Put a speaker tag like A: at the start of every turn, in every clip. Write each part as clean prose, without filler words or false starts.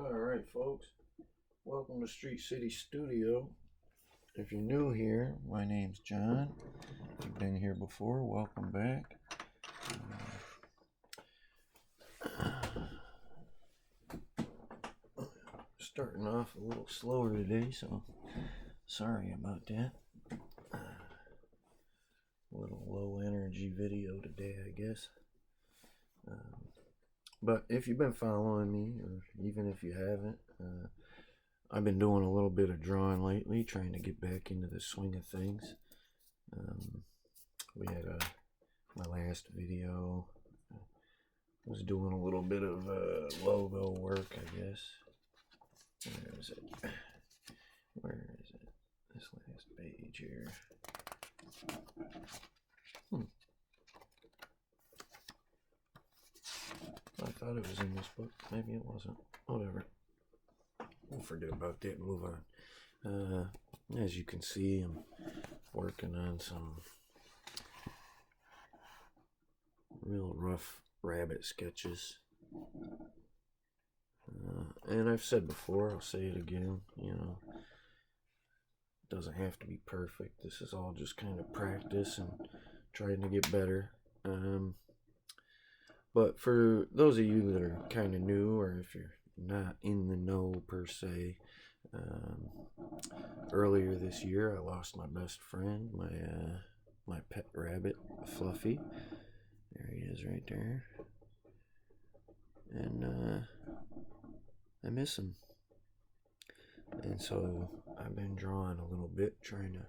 A: Alright, folks, welcome to Street City Studio. If you're new here, my name's John. If you've been here before, welcome back. Starting off a little slower today, so sorry about that. A little low energy video today, I guess. But if you've been following me, or even if you haven't, I've been doing a little bit of drawing lately, trying to get back into the swing of things. We had my last video was doing a little bit of logo work, I guess. Where is it? Where is it? This last page here. I thought it was in this book. Maybe it wasn't. Whatever. We'll forget about that and move on. As you can see, I'm working on some real rough rabbit sketches. And I've said before, I'll say it again, it doesn't have to be perfect. This is all just kind of practice and trying to get better. But for those of you that are kind of new, or if you're not in the know per se, earlier this year I lost my best friend, my pet rabbit, Fluffy. There he is right there. And I miss him. And so I've been drawing a little bit, trying to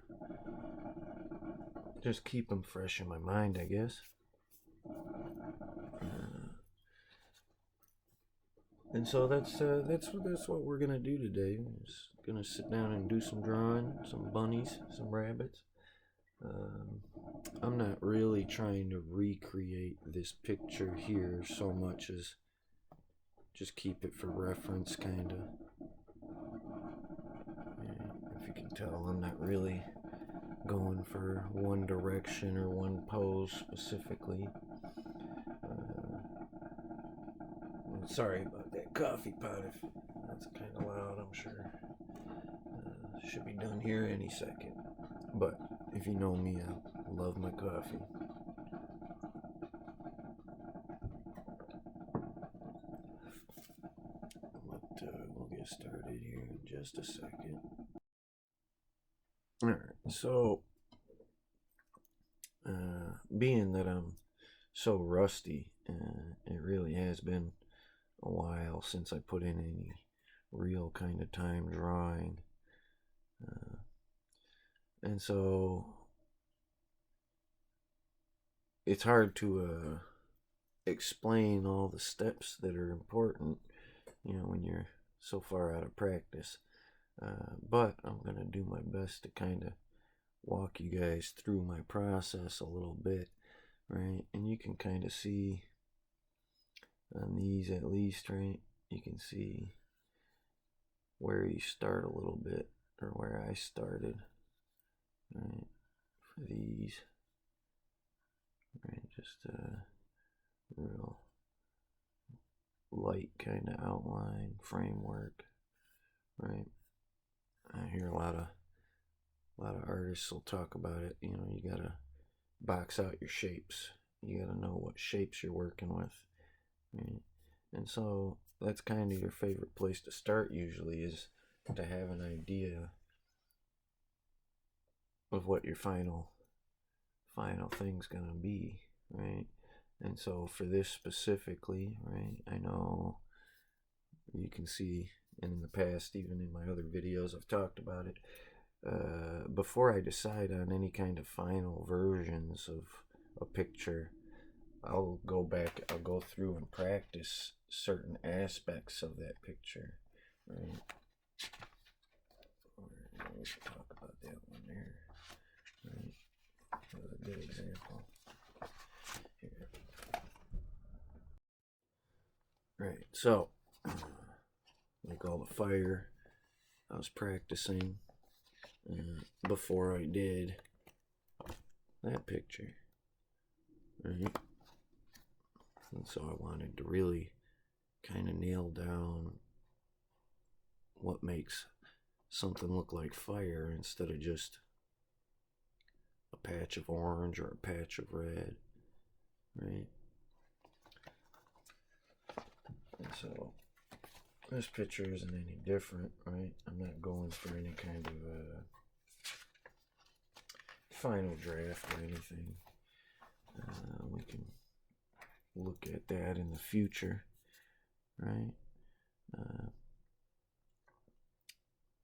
A: just keep him fresh in my mind, I guess. And so that's what we're gonna do today. We're just gonna sit down and do some drawing, some bunnies, some rabbits. I'm not really trying to recreate this picture here so much as just keep it for reference, kind of. If you can tell, I'm not really going for one direction or one pose specifically. Sorry about that coffee pot, if that's kind of loud, I'm sure. Should be done here any second. But if you know me, I love my coffee. But we'll get started here in just a second. Alright, so being that I'm so rusty, it really has been a while since I put in any real kind of time drawing. And so it's hard to explain all the steps that are important, when you're so far out of practice. But I'm going to do my best to kind of walk you guys through my process a little bit, right? And you can kind of see on these, at least, right? You can see where you start a little bit, or where I started, right? For these, right? Just a real light kind of outline framework, right? I hear a lot of artists will talk about it. You gotta box out your shapes. You gotta know what shapes you're working with, right? And so that's kind of your favorite place to start usually, is to have an idea of what your final thing's gonna be, right? And so for this specifically, right, I know you can see, and in the past, even in my other videos, I've talked about it. Before I decide on any kind of final versions of a picture, I'll go through and practice certain aspects of that picture, right? We should talk about that one there, right? That was a good example. Here. Right, so, like all the fire, I was practicing before I did that picture, right? And so I wanted to really kind of nail down what makes something look like fire instead of just a patch of orange or a patch of red, right? And so this picture isn't any different, right? I'm not going for any kind of final draft or anything. We can look at that in the future, right?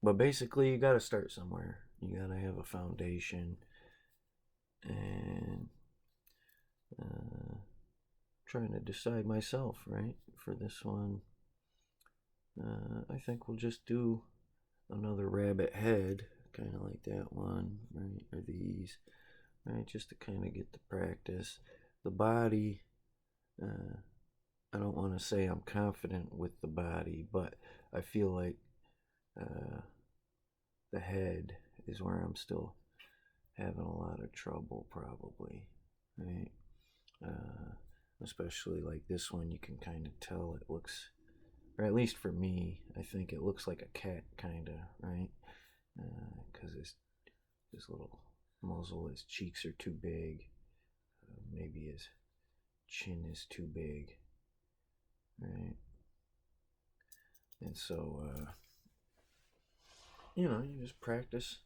A: But basically, you got to start somewhere. You got to have a foundation, and trying to decide myself, right? For this one, I think we'll just do another rabbit head, kind of like that one, right? Or these, right? Just to kind of get the practice. The body, I don't want to say I'm confident with the body, but I feel like the head is where I'm still having a lot of trouble, probably, right? Especially like this one, you can kind of tell it looks, or at least for me, I think it looks like a cat, kind of, right? Because his little muzzle, his cheeks are too big, maybe his chin is too big, right? And so, you just practice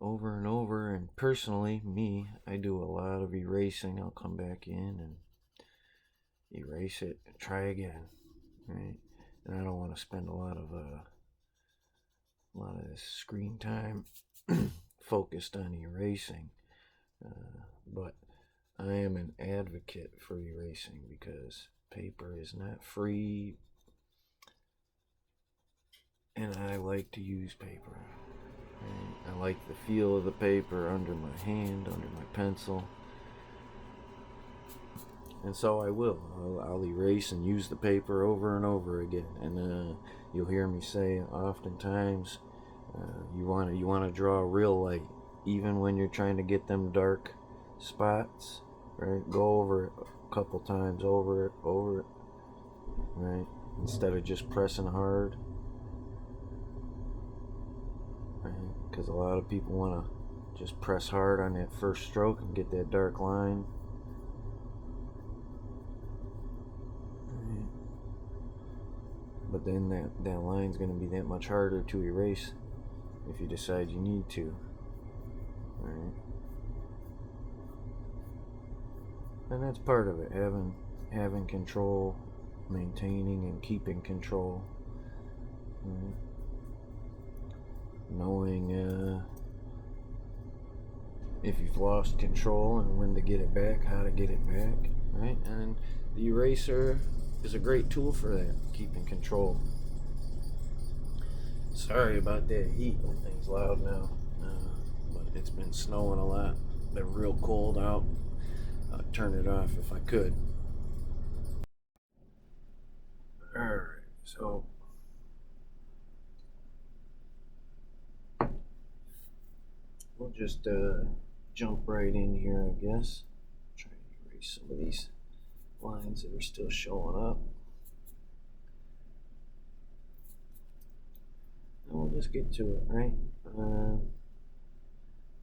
A: over and over. And personally, me, I do a lot of erasing. I'll come back in and erase it and try again, right? And I don't want to spend a lot of this screen time focused on erasing, but I am an advocate for erasing because paper is not free, and I like to use paper. Right? I like the feel of the paper under my hand, under my pencil. And so I will. I'll erase and use the paper over and over again. And you'll hear me say oftentimes, you want to draw real light, even when you're trying to get them dark spots. Right? Go over it a couple times, over it, right? Instead of just pressing hard. Right? Because a lot of people want to just press hard on that first stroke and get that dark line. But then that line's going to be that much harder to erase if you decide you need to. Right? And that's part of it, having control, maintaining and keeping control. Right? Knowing if you've lost control and when to get it back, how to get it back, right? And the eraser is a great tool for that, keeping control. Sorry about that heat. Thing's loud now, but it's been snowing a lot. Been real cold out. I'd turn it off if I could. Alright, so we'll just jump right in here, I guess. Try to erase some of these lines that are still showing up. And we'll just get to it, right?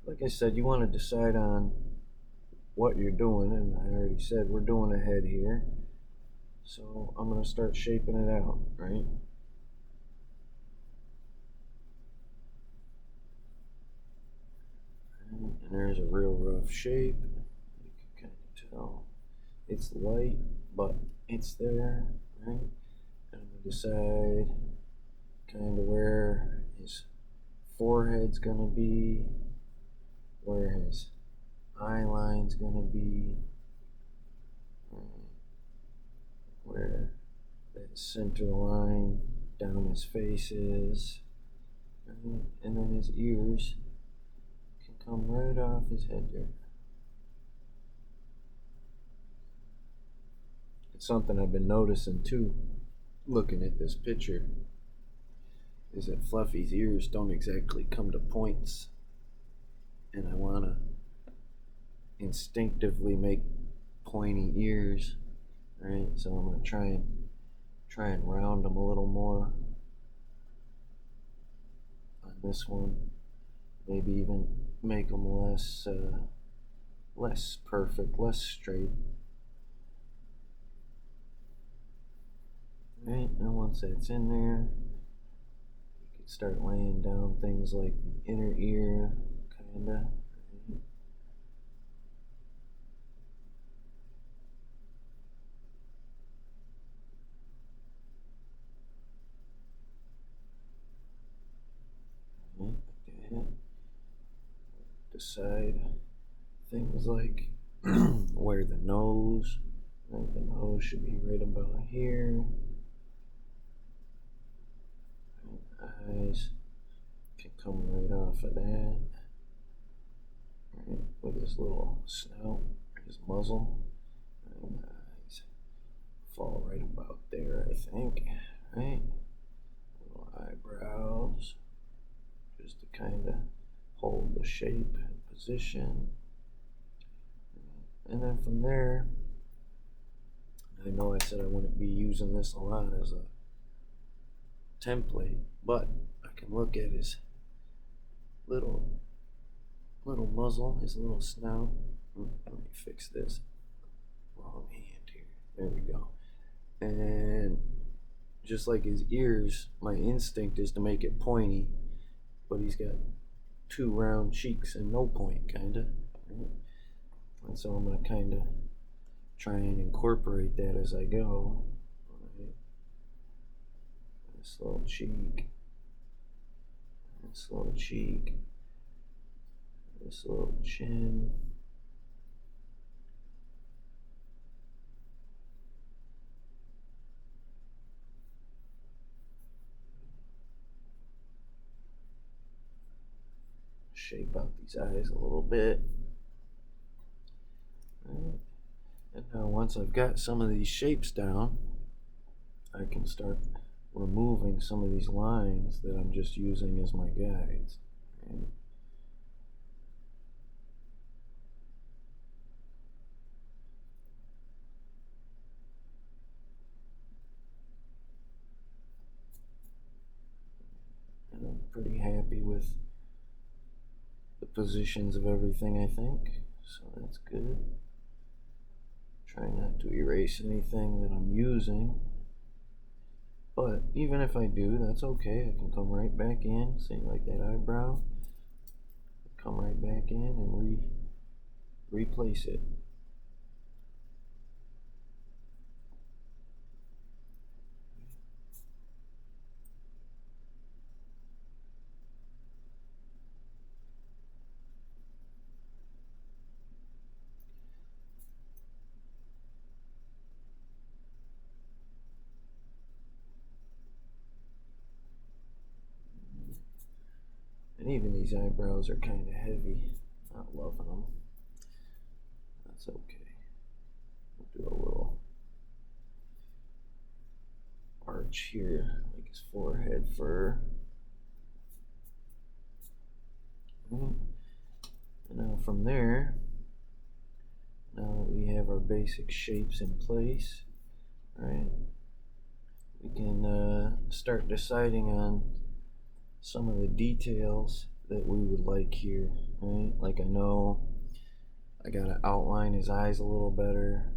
A: Like I said, you want to decide on what you're doing, and I already said we're doing a head here. So I'm going to start shaping it out, right? And there's a real rough shape. You can kind of tell it's light, but it's there, right? And I'm going to decide kind of where his forehead's going to be, where his eye line's going to be, where that center line down his face is, right? And then his ears can come right off his head there. It's something I've been noticing too, looking at this picture, is that Fluffy's ears don't exactly come to points, and I want to instinctively make pointy ears, right? So I'm going to try and round them a little more, this one, maybe even make them less perfect, less straight. Right, now once that's in there, you can start laying down things like the inner ear, kinda. Right? Right, like that. Decide things like where the nose, right? The nose should be right about here. Eyes can come right off of that. Right, with his little snout, his muzzle, and eyes fall right about there, I think. Right, little eyebrows, just to kind of hold the shape and position. And then from there, I know I said I wouldn't be using this a lot as a template, but I can look at his little muzzle, his little snout. Let me fix this. Wrong hand here. There we go. And just like his ears, my instinct is to make it pointy, but he's got two round cheeks and no point, kinda. Right? And so I'm gonna kinda try and incorporate that as I go. Right? This little cheek, this little cheek, this little chin. Shape out these eyes a little bit. Right. And now once I've got some of these shapes down, I can start removing some of these lines that I'm just using as my guides. Right. And I'm pretty happy with the positions of everything, I think. So that's good. Try not to erase anything that I'm using. But even if I do, that's okay. I can come right back in, say like that eyebrow. Come right back in and replace it. And even these eyebrows are kind of heavy. Not loving them. That's okay. We'll do a little arch here, like his forehead fur. And now from there, now that we have our basic shapes in place, right, we can start deciding on some of the details that we would like here, right? Like I know I gotta outline his eyes a little better,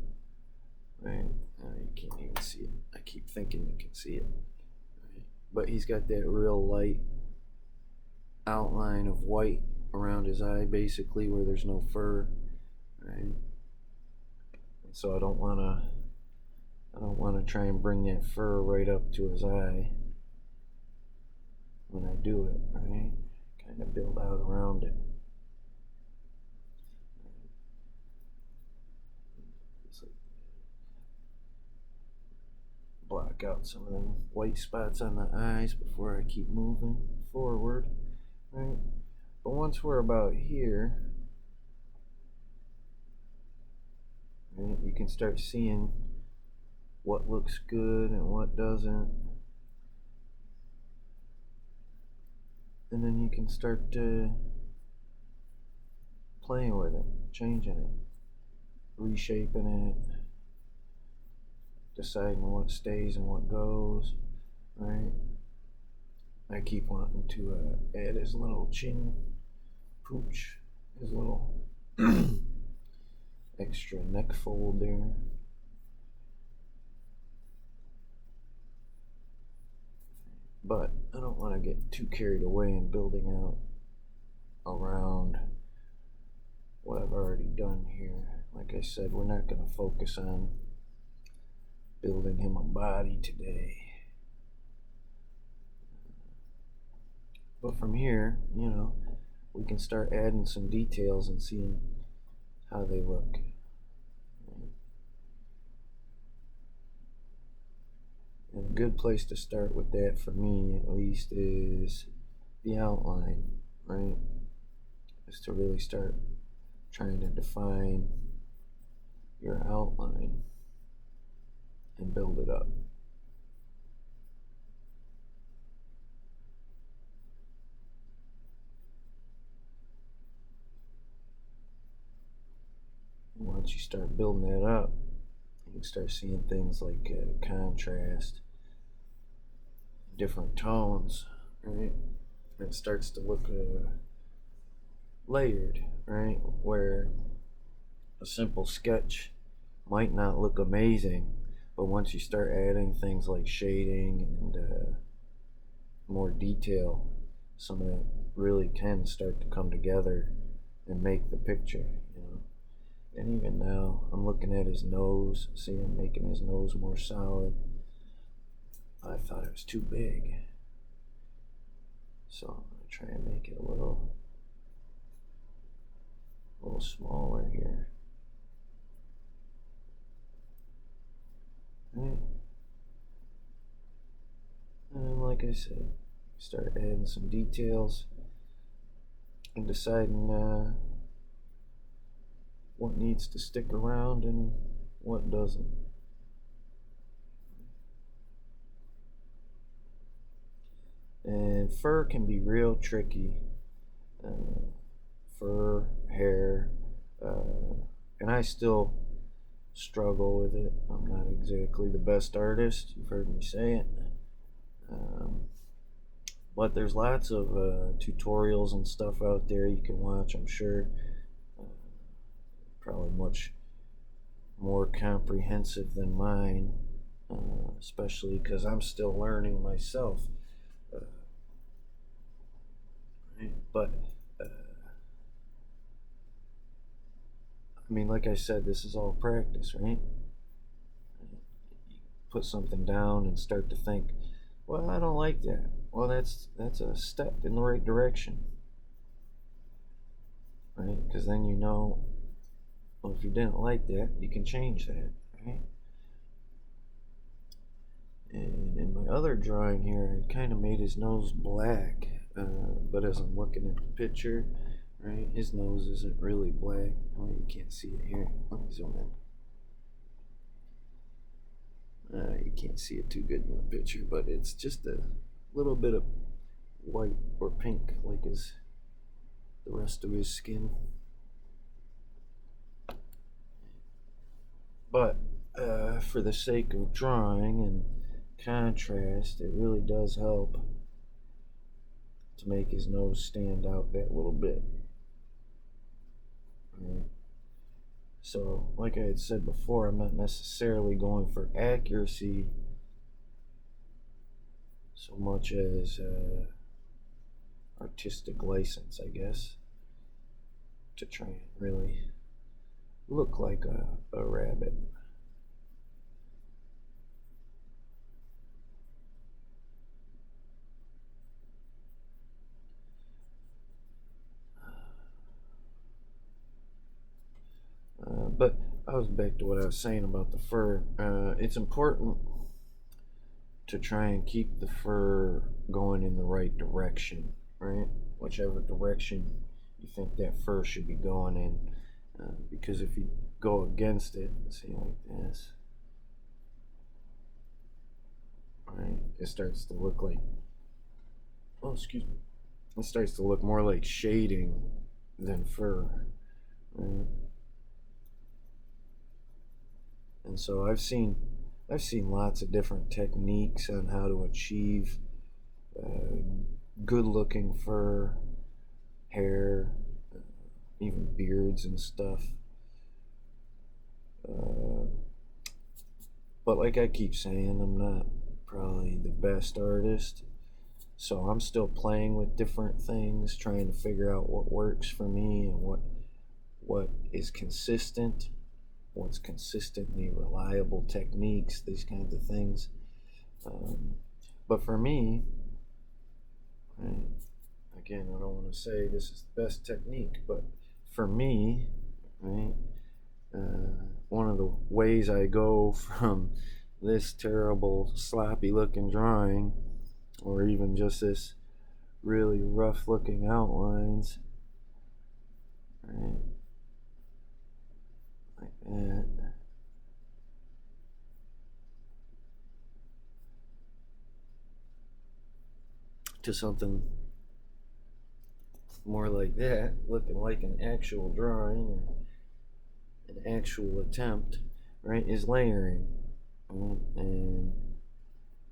A: right? You can't even see it. I keep thinking you can see it, right? But he's got that real light outline of white around his eye, basically, where there's no fur, right? So I don't wanna try and bring that fur right up to his eye when I do it, right? Kind of build out around it. Block out some of them white spots on the eyes before I keep moving forward, right? But once we're about here, right, you can start seeing what looks good and what doesn't. And then you can start playing with it, changing it, reshaping it, deciding what stays and what goes, right? I keep wanting to add his little chin pooch, his little extra neck fold there. But I don't want to get too carried away in building out around what I've already done here. Like I said, we're not going to focus on building him a body today. But from here, we can start adding some details and seeing how they look. And a good place to start with that, for me at least, is the outline, right? Is to really start trying to define your outline and build it up. And once you start building that up, you can start seeing things like contrast, different tones, right? And it starts to look layered, right? Where a simple sketch might not look amazing, but once you start adding things like shading and more detail, some of that really can start to come together and make the picture. And even now, I'm looking at his nose, see him making his nose more solid. I thought it was too big, so I'm gonna try and make it a little smaller here. Right. And like I said, start adding some details and deciding what needs to stick around and what doesn't. And fur can be real tricky. Fur, hair, and I still struggle with it. I'm not exactly the best artist, you've heard me say it. But there's lots of tutorials and stuff out there you can watch, I'm sure. Probably much more comprehensive than mine, especially because I'm still learning myself. But I mean, like I said, this is all practice, right? Put something down and start to think, well, I don't like that. Well, that's a step in the right direction, right? Because then well, if you didn't like that, you can change that, right? And in my other drawing here, I kind of made his nose black, but as I'm looking at the picture, right, his nose isn't really black. Oh, you can't see it here. Let me zoom in. You can't see it too good in the picture, but it's just a little bit of white or pink, like the rest of his skin. But for the sake of drawing and contrast, it really does help to make his nose stand out that little bit. Right? So, like I had said before, I'm not necessarily going for accuracy so much as artistic license, I guess, to try and really look like a rabbit. But I was back to what I was saying about the fur. It's important to try and keep the fur going in the right direction, right? Whichever direction you think that fur should be going in. Because if you go against it, see, like this, right, it starts to look like, oh, excuse me, it starts to look more like shading than fur, right? And so I've seen lots of different techniques on how to achieve good looking fur, hair, even beards and stuff. Uh, but like I keep saying, I'm not probably the best artist. So I'm still playing with different things, trying to figure out what works for me and what is consistent, what's consistently reliable techniques, these kinds of things. Um, but for me, right, again, I don't want to say this is the best technique, but for me, right, one of the ways I go from this terrible, sloppy looking drawing, or even just this really rough looking outlines, right, like that, to something more like that, looking like an actual drawing or an actual attempt, right, is layering. Right? And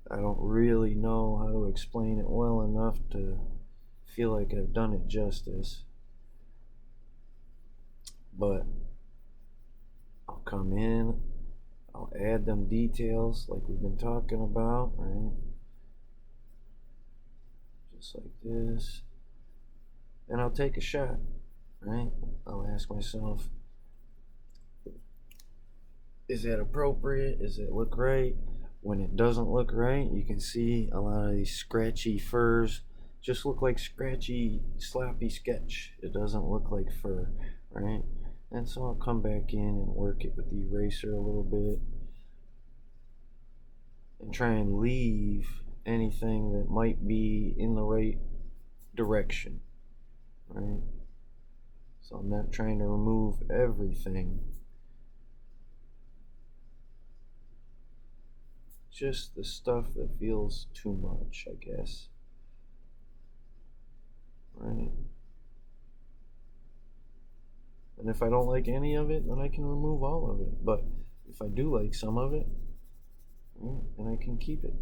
A: I don't really know how to explain it well enough to feel like I've done it justice. But I'll come in, I'll add them details like we've been talking about, right? Just like this. And I'll take a shot, right? I'll ask myself, is that appropriate? Does it look right? When it doesn't look right, you can see a lot of these scratchy furs just look like scratchy, sloppy sketch. It doesn't look like fur, right? And so I'll come back in and work it with the eraser a little bit and try and leave anything that might be in the right direction, right? So I'm not trying to remove everything, just the stuff that feels too much, I guess, right? And if I don't like any of it, then I can remove all of it. But if I do like some of it, right, then I can keep it.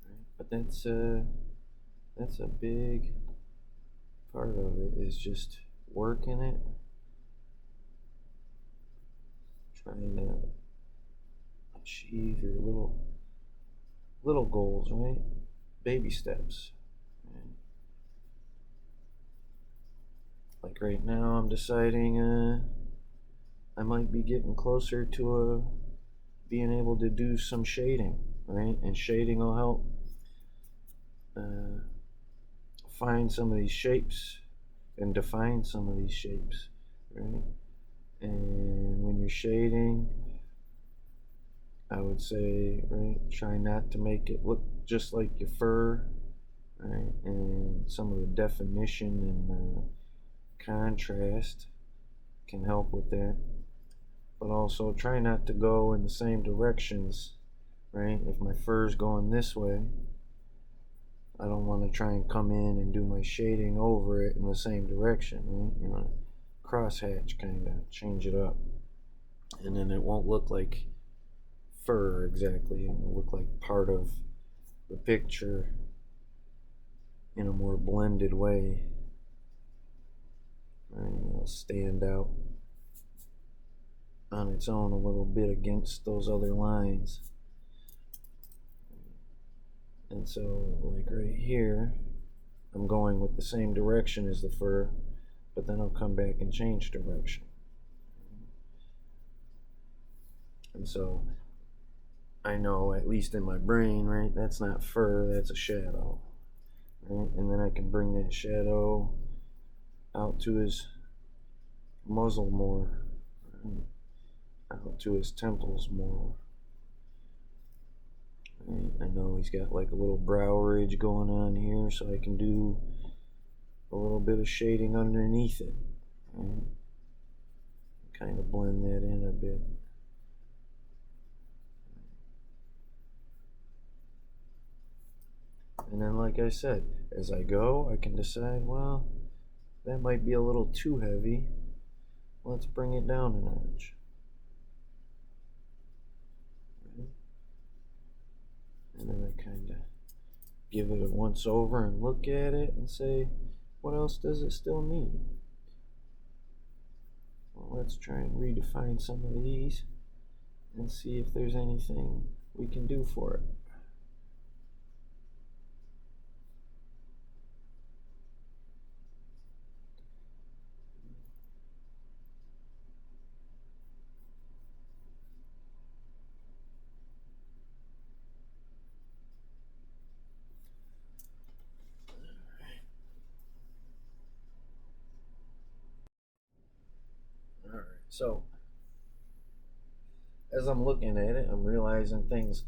A: Right? But that's a big part of it, is just working it, trying to achieve your little goals, right? Baby steps. Right? Like right now, I'm deciding I might be getting closer to being able to do some shading, right? And shading will help uh, find some of these shapes and define some of these shapes, right? And when you're shading, I would say, right, try not to make it look just like your fur, right? And some of the definition and contrast can help with that. But also try not to go in the same directions, right? If my fur's going this way, I don't want to try and come in and do my shading over it in the same direction, right? You want to crosshatch, kind of change it up, and then it won't look like fur exactly. It will look like part of the picture in a more blended way, right? It'll stand out on its own a little bit against those other lines. And so, like right here, I'm going with the same direction as the fur, but then I'll come back and change direction. And so I know, at least in my brain, right, that's not fur, that's a shadow, right? And then I can bring that shadow out to his muzzle more, right? Out to his temples more. Right? I know he's got like a little brow ridge going on here, so I can do a little bit of shading underneath it, right? Kind of blend that in a bit. And then, like I said, as I go, I can decide, well, that might be a little too heavy. Let's bring it down a notch. And then I kind of give it a once over and look at it and say, what else does it still need? Well, let's try and redefine some of these and see if there's anything we can do for it. Alright, so as I'm looking at it, I'm realizing things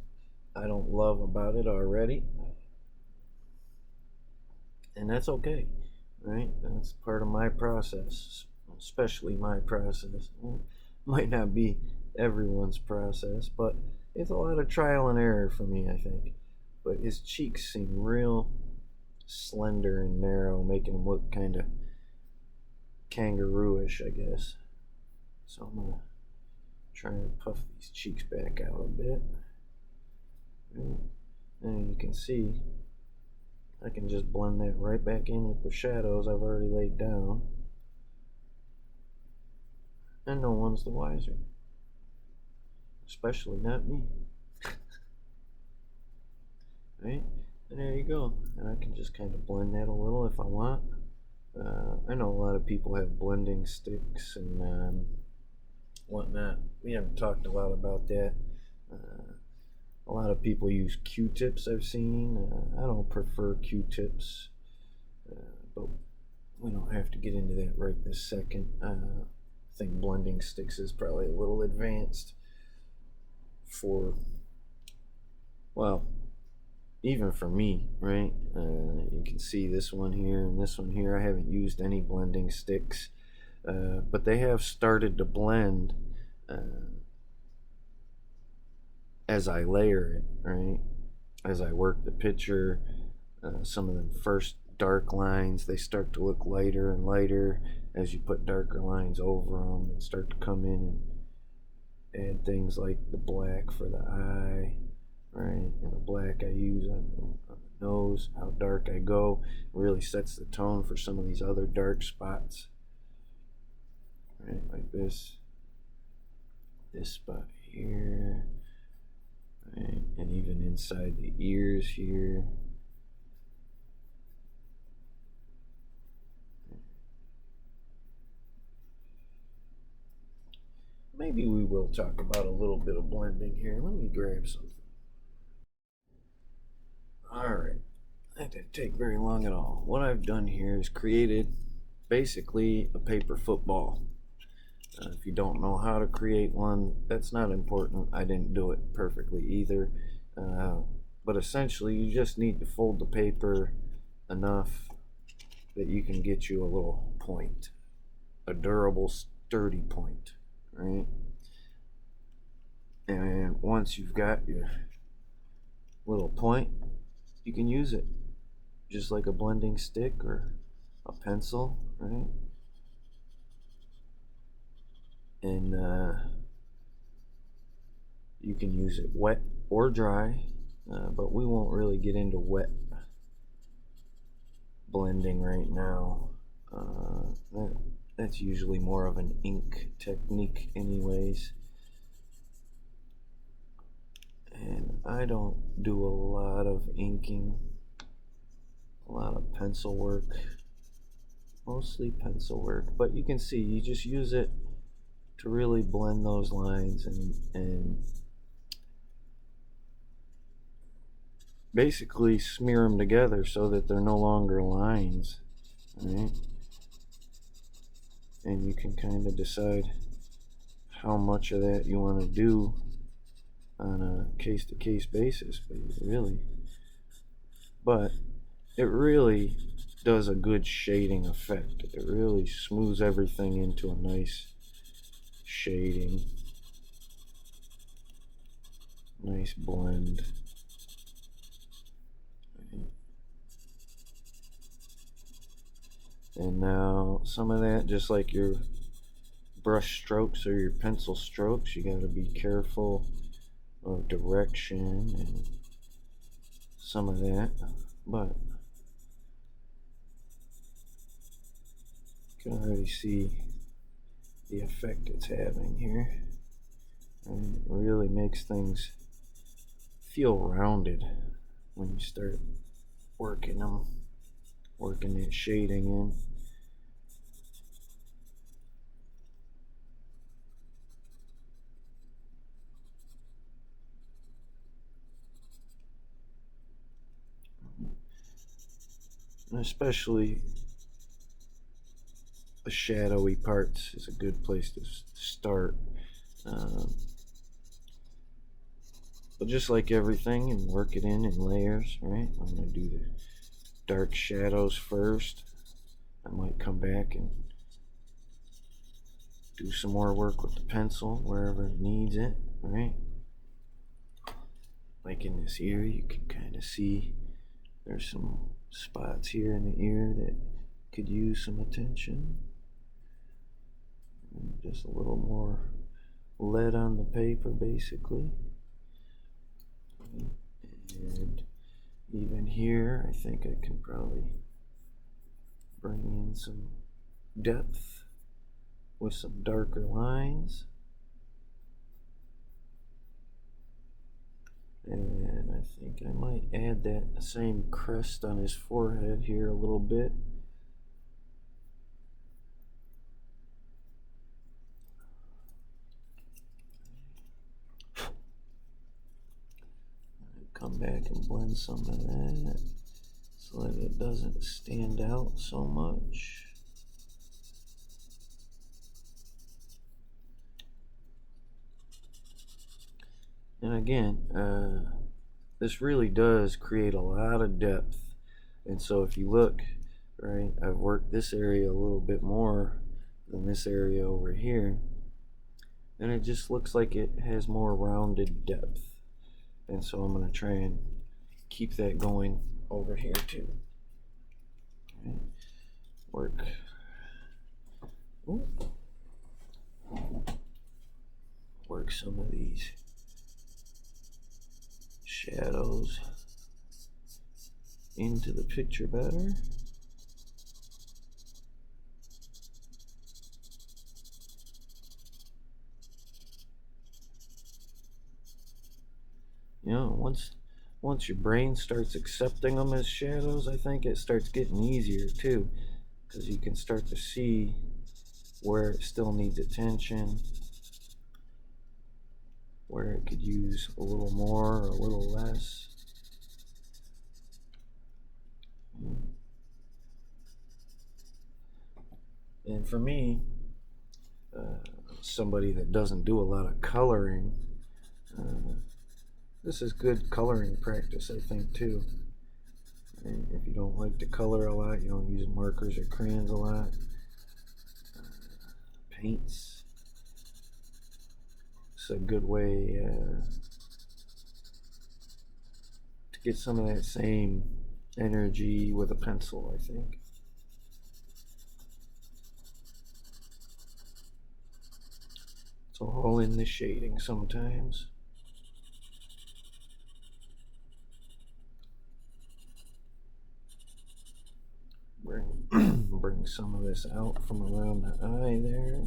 A: I don't love about it already. And that's okay, right? That's part of my process, especially my process. It might not be everyone's process, but it's a lot of trial and error for me, I think. But his cheeks seem real slender and narrow, making him look kind of kangaroo-ish, I guess. So I'm gonna try and puff these cheeks back out a bit. And you can see I can just blend that right back in with the shadows I've already laid down. And no one's the wiser. Especially not me. Right? And there you go. And I can just kind of blend that a little if I want. I know a lot of people have blending sticks and whatnot. We haven't talked a lot about that. A lot of people use Q-tips, I've seen. I don't prefer Q-tips, but we don't have to get into that right this second. I think blending sticks is probably a little advanced for, well, even for me, right? You can see this one here and this one here. I haven't used any blending sticks, but they have started to blend as I layer it, right? As I work the picture, some of the first dark lines, they start to look lighter and lighter as you put darker lines over them and start to come in and add things like the black for the eye, right? And the black I use on the nose, how dark I go, really sets the tone for some of these other dark spots, right? Like this spot here. Right, and even inside the ears here. Maybe we will talk about a little bit of blending here. Let me grab something. Alright, that didn't take very long at all. What I've done here is created basically a paper football. If you don't know how to create one, that's not important. I didn't do it perfectly either. But essentially, you just need to fold the paper enough that you can get you a little point, a durable, sturdy point, right? And once you've got your little point, you can use it just like a blending stick or a pencil, right? And you can use it wet or dry, but we won't really get into wet blending right now. That's usually more of an ink technique anyways, and I don't do a lot of inking, a lot of pencil work, mostly pencil work, but you can see you just use it to really blend those lines and basically smear them together so that they're no longer lines, right? And you can kind of decide how much of that you want to do on a case-to-case basis, but it really does a good shading effect. It really smooths everything into a nice shading, nice blend. And now some of that, just like your brush strokes or your pencil strokes, you got to be careful of direction and some of that, but you can already see the effect it's having here. And it really makes things feel rounded when you start working them, working that shading in. And especially the shadowy parts is a good place to start. But just like everything, and work it in layers, right? I'm going to do the dark shadows first. I might come back and do some more work with the pencil wherever it needs it, right? Like in this ear, you can kind of see there's some spots here in the ear that could use some attention. And just a little more lead on the paper, basically. And even here, I think I can probably bring in some depth with some darker lines. And I think I might add that same crest on his forehead here a little bit. Come back and blend some of that so that it doesn't stand out so much. And again, this really does create a lot of depth. And so if you look, right, I've worked this area a little bit more than this area over here. And it just looks like it has more rounded depth. And so I'm going to try and keep that going over here too. Right. Work. Ooh. Work some of these shadows into the picture better. You know, once your brain starts accepting them as shadows, I think it starts getting easier too, because you can start to see where it still needs attention, where it could use a little more or a little less. And for me, somebody that doesn't do a lot of coloring, this is good coloring practice, I think, too. And if you don't like to color a lot, you don't use markers or crayons a lot, paints, it's a good way to get some of that same energy with a pencil, I think. It's all in the shading sometimes. Bring some of this out from around the eye there.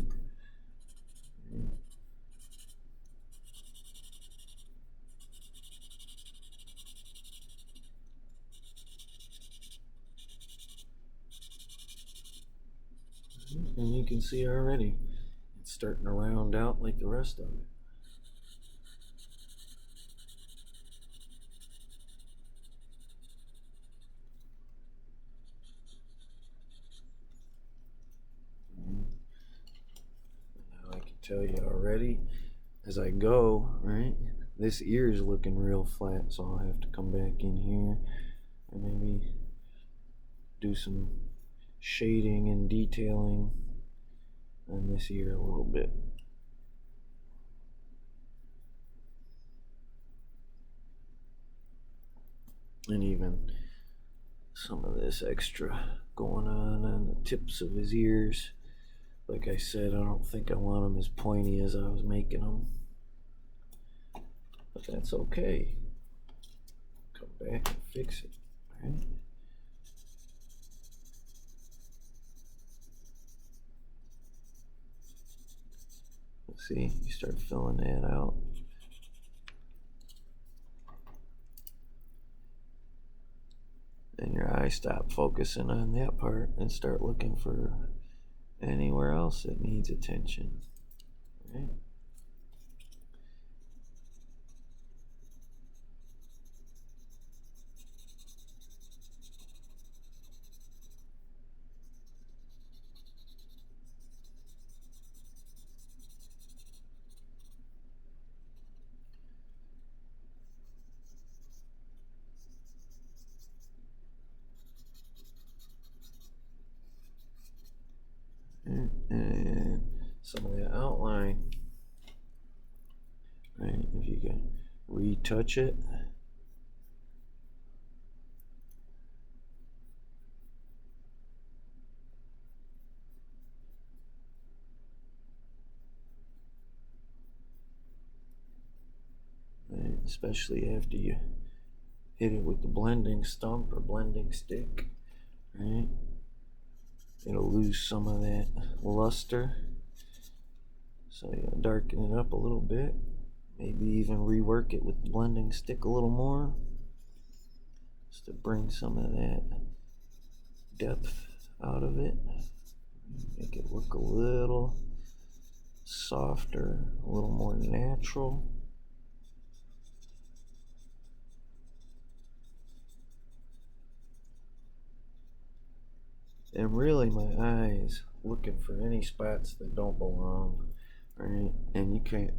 A: And you can see already it's starting to round out like the rest of it. Now I can tell you already as I go, right? This ear is looking real flat, so I'll have to come back in here and maybe do some shading and detailing on this ear a little bit. And even some of this extra going on the tips of his ears. Like I said, I don't think I want them as pointy as I was making them. But that's okay. Come back and fix it, right? See, you start filling that out. And your eyes stop focusing on that part and start looking for anywhere else that needs attention, right? And some of the outline, right? If you can retouch it, right? Especially after you hit it with the blending stump or blending stick, right? It'll lose some of that luster. So you gotta darken it up a little bit. Maybe even rework it with the blending stick a little more, just to bring some of that depth out of it. Make it look a little softer, a little more natural. And really my eyes looking for any spots that don't belong, right? And you can't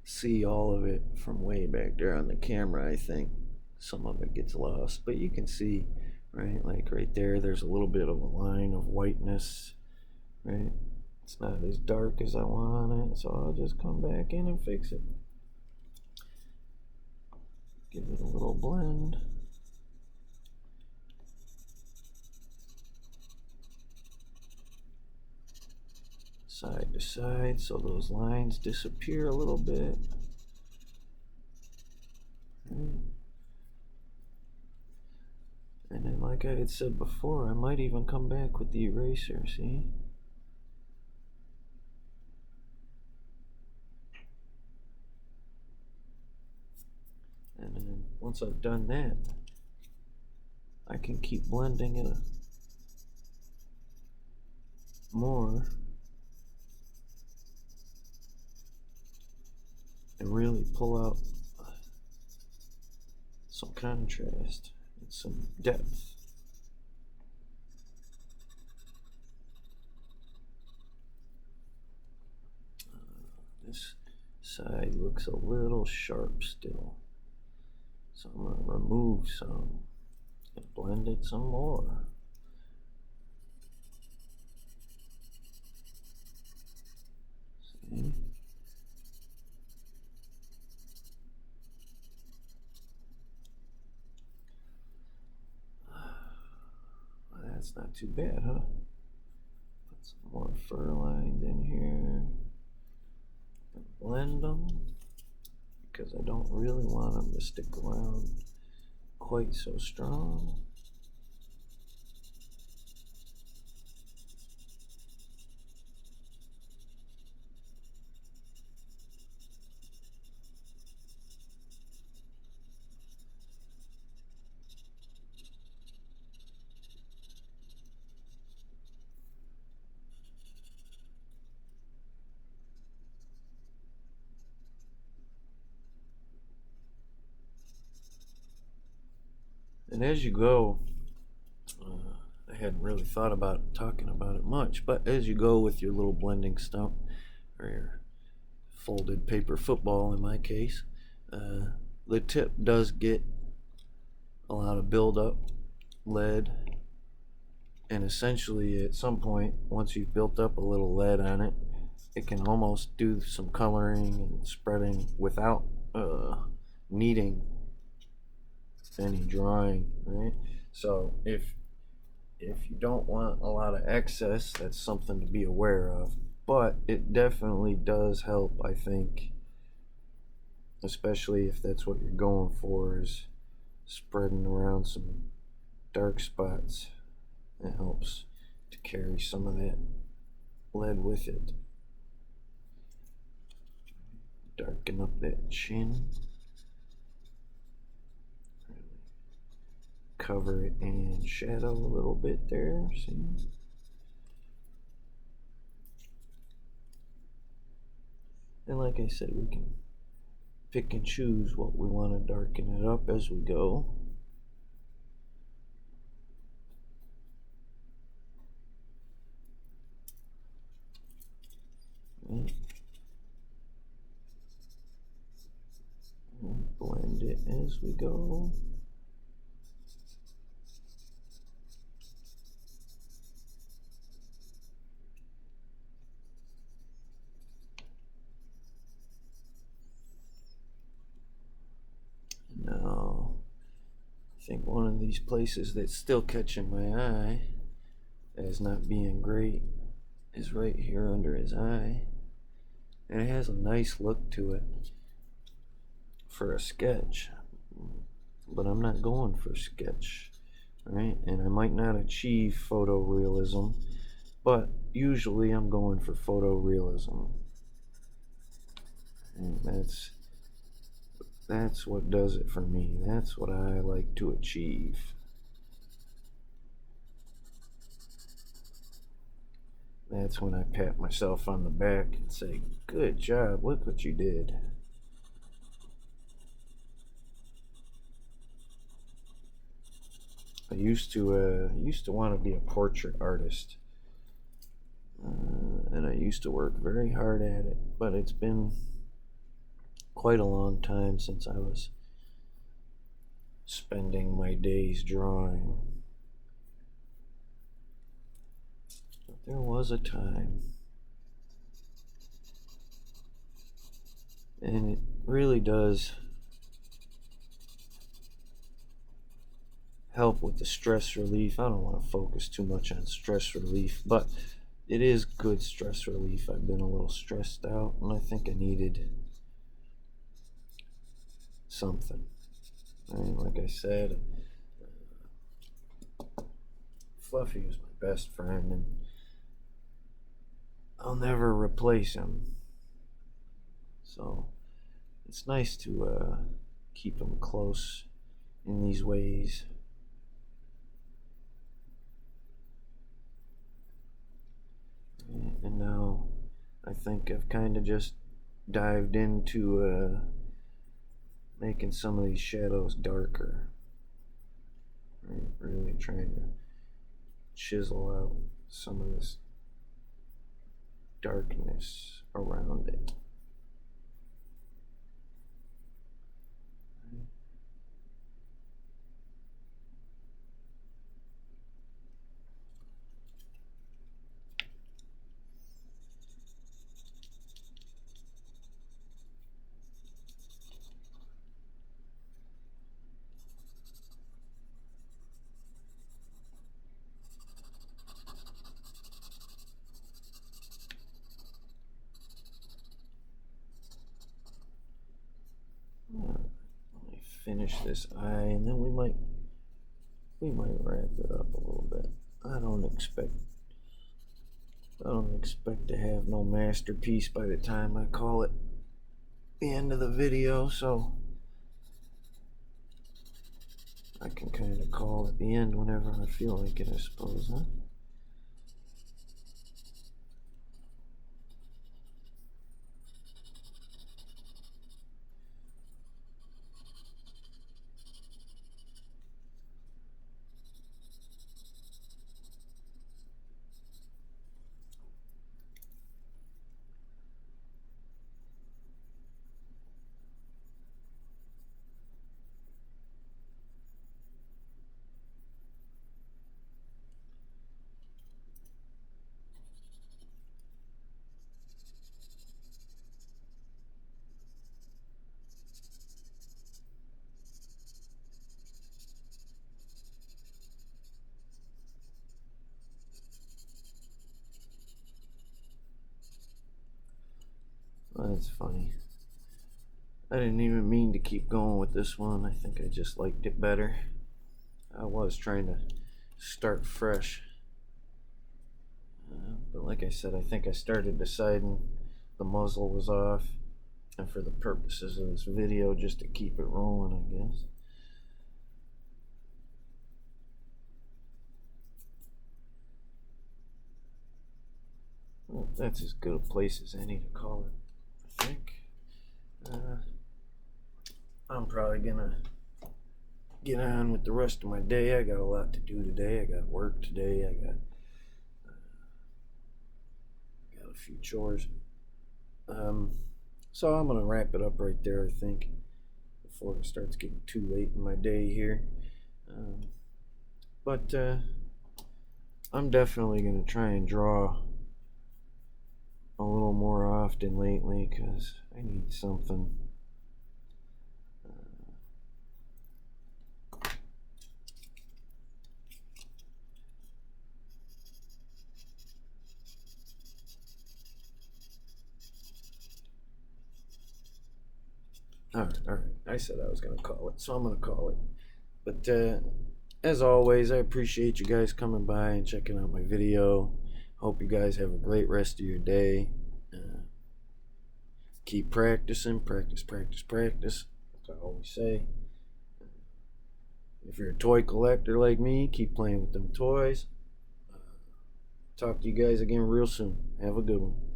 A: see all of it from way back there on the camera. I think some of it gets lost, but you can see, right? Like right there, there's a little bit of a line of whiteness, right? It's not as dark as I want it, so I'll just come back in and fix it. Give it a little blend. Side to side, so those lines disappear a little bit. And then, like I had said before, I might even come back with the eraser, see? And then once I've done that, I can keep blending it more and really pull out some contrast and some depth. This side looks a little sharp still, so I'm going to remove some and blend it some more. See? Well, that's not too bad, huh? Put some more fur lines in here and blend them, because I don't really want them to stick around quite so strong. And as you go, I hadn't really thought about talking about it much, but as you go with your little blending stump, or your folded paper football in my case, the tip does get a lot of buildup, lead, and essentially at some point, once you've built up a little lead on it, it can almost do some coloring and spreading without needing any drawing, right? So if you don't want a lot of excess, that's something to be aware of. But it definitely does help, I think, especially if that's what you're going for, is spreading around some dark spots. It helps to carry some of that lead with it. Darken up that chin. Cover it in shadow a little bit there, see? And like I said, we can pick and choose what we want to darken it up as we go. And blend it as we go. Now, I think one of these places that's still catching my eye as not being great is right here under his eye. And it has a nice look to it for a sketch, but I'm not going for sketch, right? And I might not achieve photorealism, but usually I'm going for photorealism. And that's what does it for me. That's what I like to achieve. That's when I pat myself on the back and say, good job, look what you did. I used to want to be a portrait artist, and I used to work very hard at it, but it's been quite a long time since I was spending my days drawing. But there was a time, and it really does help with the stress relief. I don't want to focus too much on stress relief, but it is good stress relief. I've been a little stressed out, and I think I needed something. I mean, like I said, Fluffy was my best friend, and I'll never replace him. So it's nice to keep him close in these ways. And now I think I've kind of just dived into making some of these shadows darker. Right? Really trying to chisel out some of this darkness around it. Finish this eye, and then we might wrap it up a little bit. I don't expect to have no masterpiece by the time I call it the end of the video, so I can kind of call it the end whenever I feel like it, I suppose, huh? Well, that's funny. I didn't even mean to keep going with this one. I think I just liked it better. I was trying to start fresh. But like I said, I think I started deciding the muzzle was off. And for the purposes of this video, just to keep it rolling, I guess. Well, that's as good a place as any to call it, I think. I'm probably gonna get on with the rest of my day. I got a lot to do today. I got work today. I got a few chores. So I'm gonna wrap it up right there, I think, before it starts getting too late in my day here. But I'm definitely gonna try and draw a little more often lately because I need something. All right. I said I was gonna call it, so I'm gonna call it. But as always, I appreciate you guys coming by and checking out my video. Hope you guys have a great rest of your day. Keep practicing, practice. That's what I always say. If you're a toy collector like me, keep playing with them toys. Talk to you guys again real soon. Have a good one.